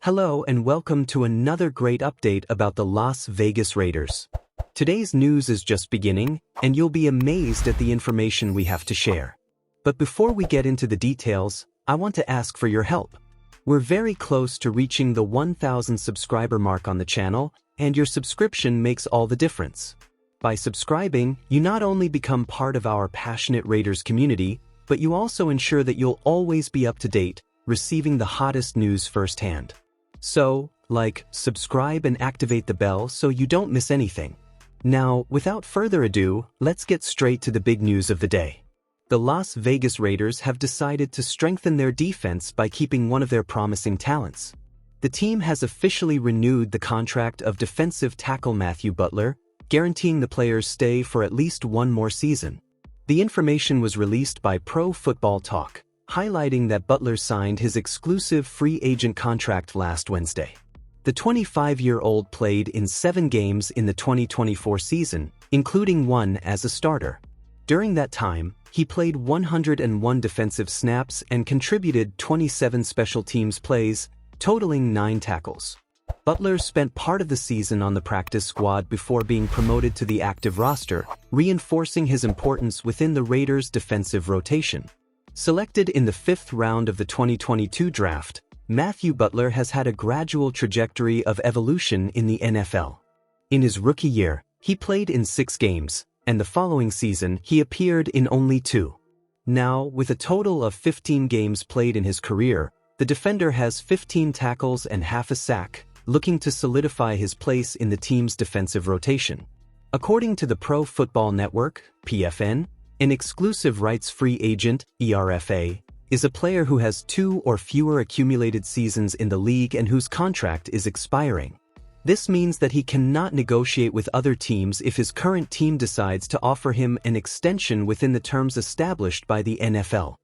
Hello and welcome to another great update about the Las Vegas Raiders. Today's news is just beginning, and you'll be amazed at the information we have to share. But before we get into the details, I want to ask for your help. We're very close to reaching the 1,000 subscriber mark on the channel, and your subscription makes all the difference. By subscribing, you not only become part of our passionate Raiders community, but you also ensure that you'll always be up to date, receiving the hottest news firsthand. So, subscribe and activate the bell so you don't miss anything. Now, without further ado, let's get straight to the big news of the day. The Las Vegas Raiders have decided to strengthen their defense by keeping one of their promising talents. The team has officially renewed the contract of defensive tackle Matthew Butler, guaranteeing the player's stay for at least one more season. The information was released by Pro Football Talk, highlighting that Butler signed his exclusive free agent contract last Wednesday. The 25-year-old played in 7 games in the 2024 season, including one as a starter. During that time, he played 101 defensive snaps and contributed 27 special teams plays, totaling 9 tackles. Butler spent part of the season on the practice squad before being promoted to the active roster, reinforcing his importance within the Raiders' defensive rotation. Selected in the 5th round of the 2022 draft, Matthew Butler has had a gradual trajectory of evolution in the NFL. In his rookie year, he played in 6 games, and the following season he appeared in only 2. Now, with a total of 15 games played in his career, the defender has 15 tackles and half a sack, looking to solidify his place in the team's defensive rotation. According to the Pro Football Network, PFN, an exclusive rights free agent, ERFA, is a player who has 2 or fewer accumulated seasons in the league and whose contract is expiring. This means that he cannot negotiate with other teams if his current team decides to offer him an extension within the terms established by the NFL.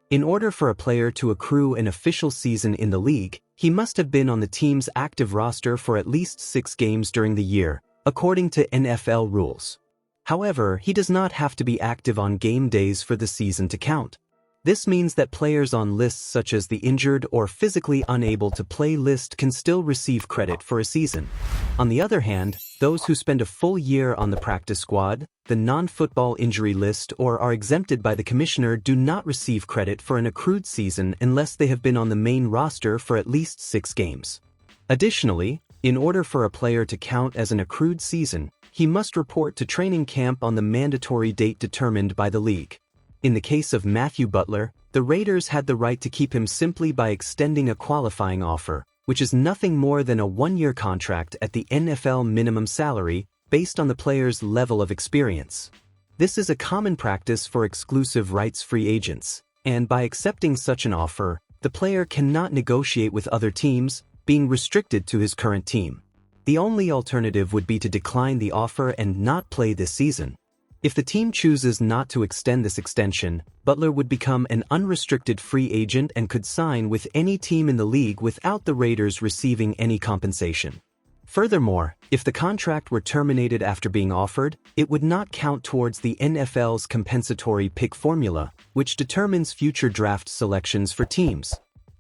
In order for a player to accrue an official season in the league, he must have been on the team's active roster for at least 6 games during the year, according to NFL rules. However, he does not have to be active on game days for the season to count. This means that players on lists such as the injured or physically unable to play list can still receive credit for a season. On the other hand, those who spend a full year on the practice squad, the non-football injury list, or are exempted by the commissioner do not receive credit for an accrued season unless they have been on the main roster for at least 6 games. Additionally, in order for a player to count as an accrued season, he must report to training camp on the mandatory date determined by the league. In the case of Matthew Butler, the Raiders had the right to keep him simply by extending a qualifying offer, which is nothing more than a 1-year contract at the NFL minimum salary based on the player's level of experience. This is a common practice for exclusive rights-free agents, and by accepting such an offer, the player cannot negotiate with other teams, being restricted to his current team. The only alternative would be to decline the offer and not play this season. If the team chooses not to extend this extension, Butler would become an unrestricted free agent and could sign with any team in the league without the Raiders receiving any compensation. Furthermore, if the contract were terminated after being offered, it would not count towards the NFL's compensatory pick formula, which determines future draft selections for teams.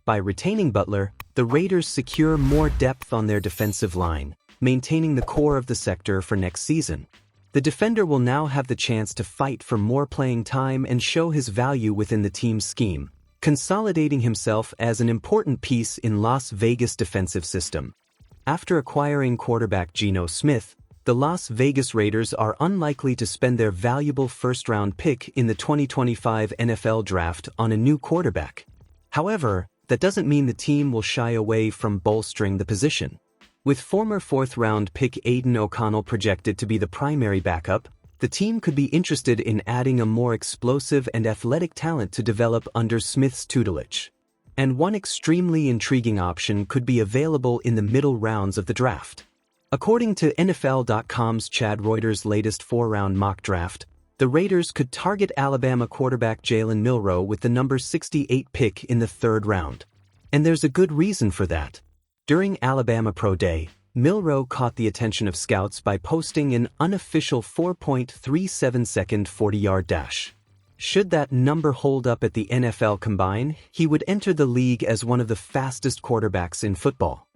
By retaining Butler, the Raiders secure more depth on their defensive line, maintaining the core of the sector for next season. The defender will now have the chance to fight for more playing time and show his value within the team's scheme, consolidating himself as an important piece in Las Vegas' defensive system. After acquiring quarterback Geno Smith, the Las Vegas Raiders are unlikely to spend their valuable first-round pick in the 2025 NFL Draft on a new quarterback. However, that doesn't mean the team will shy away from bolstering the position. With former 4th-round pick Aidan O'Connell projected to be the primary backup, the team could be interested in adding a more explosive and athletic talent to develop under Smith's tutelage. And one extremely intriguing option could be available in the middle rounds of the draft. According to NFL.com's Chad Reuter's latest 4-round mock draft, the Raiders could target Alabama quarterback Jalen Milroe with the number 68 pick in the 3rd round. And there's a good reason for that. During Alabama Pro Day, Milroe caught the attention of scouts by posting an unofficial 4.37-second 40-yard dash. Should that number hold up at the NFL Combine, he would enter the league as one of the fastest quarterbacks in football.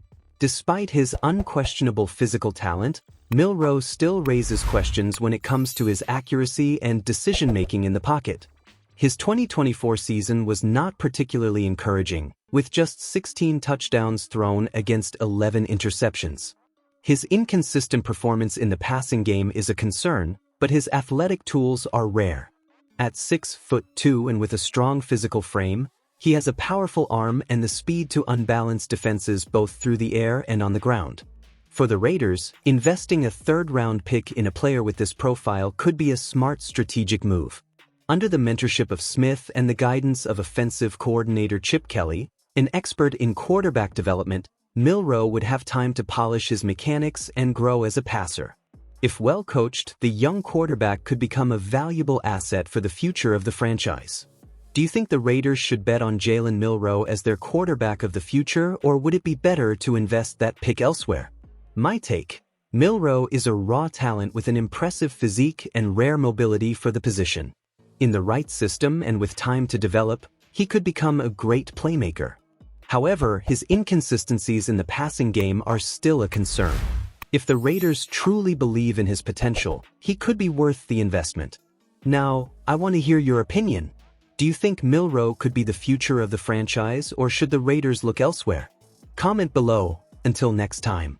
Despite his unquestionable physical talent, Milroe still raises questions when it comes to his accuracy and decision-making in the pocket. His 2024 season was not particularly encouraging, with just 16 touchdowns thrown against 11 interceptions. His inconsistent performance in the passing game is a concern, but his athletic tools are rare. At 6'2" and with a strong physical frame, he has a powerful arm and the speed to unbalance defenses both through the air and on the ground. For the Raiders, investing a third-round pick in a player with this profile could be a smart strategic move. Under the mentorship of Smith and the guidance of offensive coordinator Chip Kelly, an expert in quarterback development, Milroe would have time to polish his mechanics and grow as a passer. If well coached, the young quarterback could become a valuable asset for the future of the franchise. Do you think the Raiders should bet on Jalen Milroe as their quarterback of the future, or would it be better to invest that pick elsewhere? My take: Milroe is a raw talent with an impressive physique and rare mobility for the position. In the right system and with time to develop, he could become a great playmaker. However, his inconsistencies in the passing game are still a concern. If the Raiders truly believe in his potential, he could be worth the investment. Now, I want to hear your opinion. Do you think Milroe could be the future of the franchise, or should the Raiders look elsewhere? Comment below. Until next time.